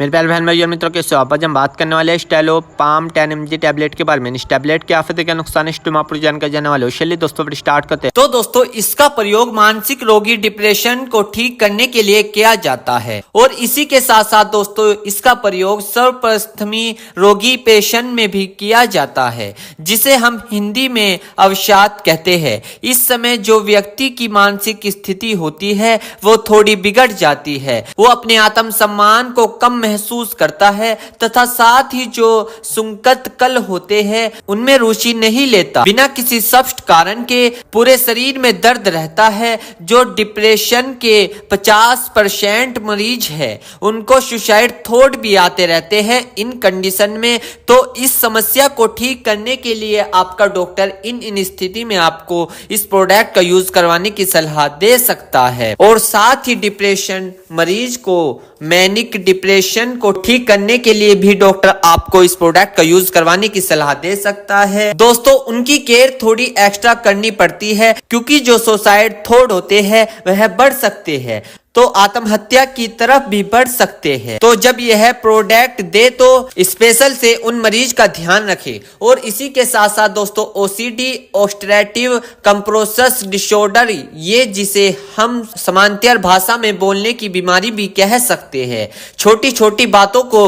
मेरे प्यारे बहन भाई और मित्रों, कैसे हो आप? आज हम बात करने वाले हैं स्टेलो पाम 10 mg टैबलेट के बारे में। इस टैबलेट के आफत क्या नुकसान है, इसमें आपको जानकारी जाने वाले हो। चलिए दोस्तों फिर स्टार्ट करते हैं। तो दोस्तों, इसका प्रयोग मानसिक रोगी डिप्रेशन को ठीक करने के लिए किया जाता है और इसी के साथ साथ दोस्तों इसका प्रयोग सर्वप्रथमी रोगी पेशेंट में भी किया जाता है, जिसे हम हिंदी में अवसाद कहते हैं। इस समय जो व्यक्ति की मानसिक स्थिति होती है वो थोड़ी बिगड़ जाती है, वो अपने आत्म सम्मान को कम महसूस करता है तथा साथ ही जो सुंकत कल होते हैं उनमें रुचि नहीं लेता। बिना किसी स्पष्ट कारण के पूरे शरीर में दर्द रहता है। जो डिप्रेशन के 50% मरीज है उनको सुसाइड थॉट भी आते रहते हैं इन कंडीशन में। तो इस समस्या को ठीक करने के लिए आपका डॉक्टर इन स्थिति में आपको इस प्रोडक्ट का यूज करवाने की सलाह दे सकता है। और साथ ही डिप्रेशन मरीज को मैनिक डिप्रेशन को ठीक करने के लिए भी डॉक्टर आपको इस प्रोडक्ट का यूज करवाने की सलाह दे सकता है। दोस्तों, उनकी केयर थोड़ी एक्स्ट्रा करनी पड़ती है क्योंकि जो सुसाइड थॉट होते हैं वह बढ़ सकते हैं, तो आत्महत्या की तरफ भी बढ़ सकते हैं। तो जब यह प्रोडक्ट दे तो स्पेशल से उन मरीज का ध्यान रखें। और इसी के साथ साथ दोस्तों ओसीडी ऑब्स्ट्रक्टिव कंप्रेसिव डिसऑर्डर, ये जिसे हम समानांतर भाषा में बोलने की बीमारी भी कह सकते हैं, छोटी छोटी बातों को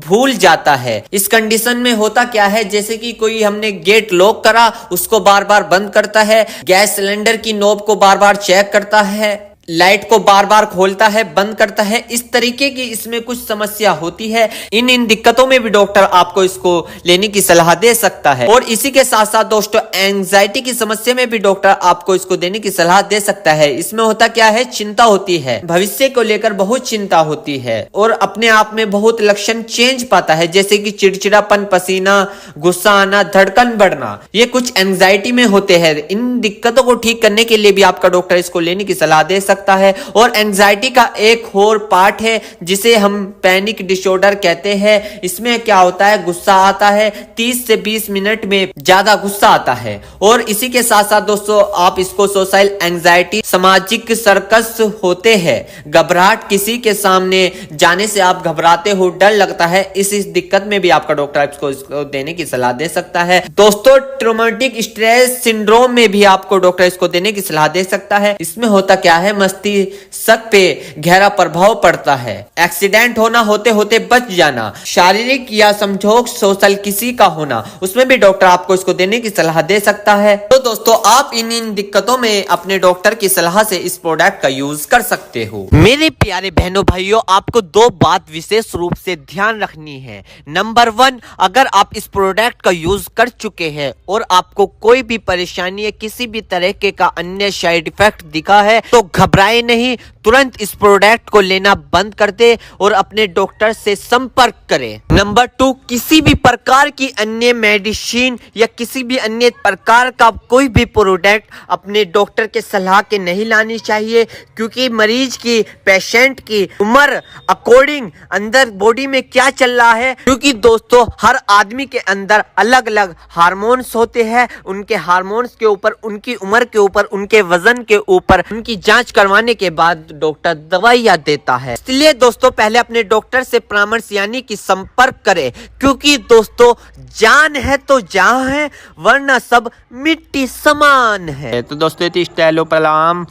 भूल जाता है। इस कंडीशन में होता क्या है, जैसे कि कोई हमने गेट लॉक करा उसको बार बार बंद करता है, गैस सिलेंडर की नॉब को बार बार चेक करता है, लाइट को बार बार खोलता है बंद करता है, इस तरीके की इसमें कुछ समस्या होती है। इन दिक्कतों में भी डॉक्टर आपको इसको लेने की सलाह दे सकता है। और इसी के साथ साथ दोस्तों एंजाइटी की समस्या में भी डॉक्टर आपको इसको देने की सलाह दे सकता है। इसमें होता क्या है, चिंता होती है, भविष्य को लेकर बहुत चिंता होती है और अपने आप में बहुत लक्षण चेंज पाता है, जैसे कि चिड़चिड़ापन, पसीना, गुस्सा आना, धड़कन बढ़ना, ये कुछ एंजाइटी में होते हैं। इन दिक्कतों को ठीक करने के लिए भी आपका डॉक्टर इसको लेने की सलाह दे सकता है। और एंजाइटी का एक और पार्ट है जिसे हम पैनिक डिसऑर्डर कहते हैं। इसमें क्या होता है, गुस्सा आता है, 30 से 20 मिनट में ज्यादा गुस्सा आता है। और इसी के साथ साथ दोस्तों आप इसको सोशल एंजाइटी, सामाजिक सर्कस होते हैं, घबराहट, किसी के सामने जाने से आप घबराते हो, डर लगता है, इस दिक्कत में भी आपका डॉक्टर इसको देने की सलाह दे सकता है। दोस्तों ट्रॉमेटिक स्ट्रेस सिंड्रोम में भी आपको डॉक्टर इसको देने की सलाह दे सकता है। इसमें होता क्या है, मस्तिष्क पे गहरा प्रभाव पड़ता है, एक्सीडेंट होना, होते होते बच जाना, शारीरिक या समझौक सोशल किसी का होना, उसमें भी डॉक्टर आपको इसको देने की सलाह दे सकता है। तो दोस्तों आप इन दिक्कतों में अपने डॉक्टर की सलाह से इस प्रोडक्ट का यूज कर सकते हो। मेरे प्यारे बहनों भाइयों, आपको दो बात विशेष रूप से ध्यान रखनी है। नंबर 1, अगर आप इस प्रोडक्ट का यूज कर चुके हैं और आपको कोई भी परेशानी या किसी भी तरह के का अन्य साइड इफेक्ट दिखा है तो घबराए नहीं, तुरंत इस प्रोडक्ट को लेना बंद कर दे और अपने डॉक्टर से संपर्क करें। नंबर 2, किसी भी प्रकार की अन्य मेडिसिन या किसी भी अन्य प्रकार का कोई भी प्रोडक्ट अपने डॉक्टर के सलाह के नहीं लानी चाहिए, क्योंकि मरीज की, पेशेंट की उम्र अकॉर्डिंग अंदर बॉडी में क्या चल रहा है, क्योंकि दोस्तों हर आदमी के अंदर अलग अलग हार्मोन्स होते हैं। उनके हार्मोन्स के ऊपर, उनकी उम्र के ऊपर, उनके वजन के ऊपर उनकी जांच करवाने के बाद डॉक्टर दवाइयां देता है। इसलिए दोस्तों पहले अपने डॉक्टर से परामर्श यानी कि संपर्क करें, क्योंकि दोस्तों जान है तो जहां है, वरना सब मिट्टी समान है। तो दोस्तों स्टेलो पाम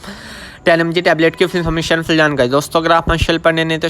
10 mg टैबलेट की इन्फॉर्मेशन से जानकारी। दोस्तों अगर आप मंशल पढ़ने नहीं तो